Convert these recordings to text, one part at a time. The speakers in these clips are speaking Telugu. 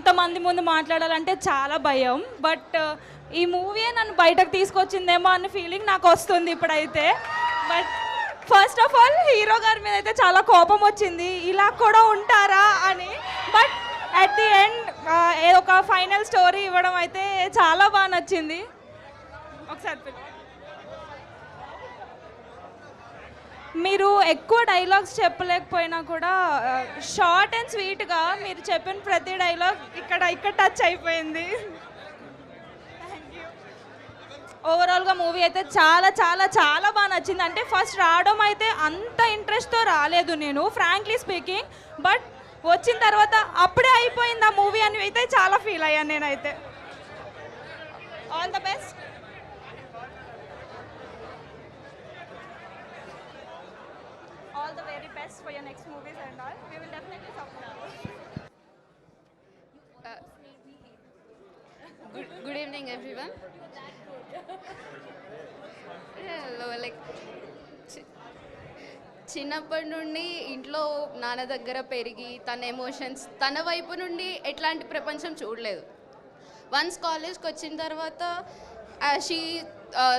ఇంతమంది ముందు మాట్లాడాలంటే చాలా భయం. బట్ ఈ మూవీయే నన్ను బయటకు తీసుకొచ్చిందేమో అన్న ఫీలింగ్ నాకు వస్తుంది ఇప్పుడైతే. But first of all hero గారి మీద అయితే చాలా కోపం వచ్చింది, ఇలా కూడా ఉంటారా అని. బట్ అట్ ది ఎండ్ ఏదో ఒక ఫైనల్ స్టోరీ ఇవ్వడం అయితే చాలా బాగా నచ్చింది. ఒకసారి మీరు ఎక్కువ డైలాగ్స్ చెప్పలేకపోయినా కూడా షార్ట్ అండ్ స్వీట్గా మీరు చెప్పిన ప్రతి డైలాగ్ ఇక్కడ టచ్ అయిపోయింది. ఓవరాల్గా మూవీ అయితే చాలా చాలా చాలా బాగా నచ్చింది. అంటే ఫస్ట్ రావడం అయితే అంత ఇంట్రెస్ట్తో రాలేదు నేను, ఫ్రాంక్లీ స్పీకింగ్. బట్ వచ్చిన తర్వాత అప్పుడే అయిపోయింది ఆ మూవీ అని అయితే చాలా ఫీల్ అయ్యాను నేనైతే. All the best. All the very best for your next movies and all. We will definitely support you. Good evening, everyone. Hello, like చిన్నప్పటి నుండి ఇంట్లో నాన్న దగ్గర పెరిగి తన ఎమోషన్స్ తన వైపు నుండి ఎట్లాంటి ప్రపంచం చూడలేదు. వన్స్ కాలేజ్కి వచ్చిన తర్వాత she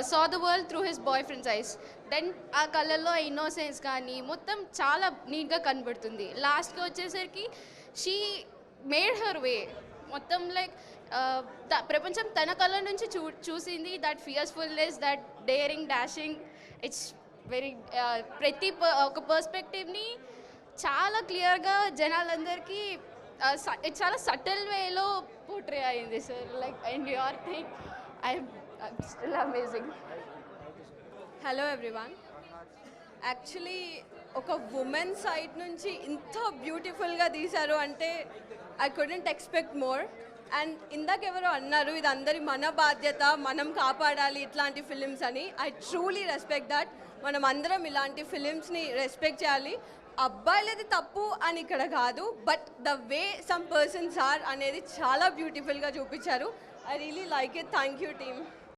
saw the world through his boyfriend's eyes. Then ఆ కళ్ళల్లో ఇన్నోసెన్స్ కానీ మొత్తం చాలా నీట్గా కనబడుతుంది. లాస్ట్కి వచ్చేసరికి షీ మేడ్ హర్ వే. మొత్తం లైక్ ప్రపంచం తన కళ్ళ నుంచి చూసింది. That fearfulness, that daring, dashing, it's very ప్రతి ఒక పర్స్పెక్టివ్ని చాలా క్లియర్గా జనాలందరికీ చాలా సటిల్ వేలో పోర్ట్రే అయింది sir. Like and your thing I'm still amazing. Hello everyone. Actually ఒక ఉమెన్ సైడ్ నుంచి ఇంత బ్యూటిఫుల్గా తీశారు అంటే I couldn't expect more. And ఇందాక ఎవరో అన్నారు ఇది అందరి మన బాధ్యత, మనం కాపాడాలి ఇట్లాంటి ఫిలిమ్స్ అని. I truly respect that. మనం అందరం ఇలాంటి ఫిలిమ్స్ని రెస్పెక్ట్ చేయాలి. అబ్బాయిలది తప్పు అని ఇక్కడ కాదు, but the way some persons are అనేది చాలా బ్యూటిఫుల్గా చూపించారు. I really like it. Thank you team.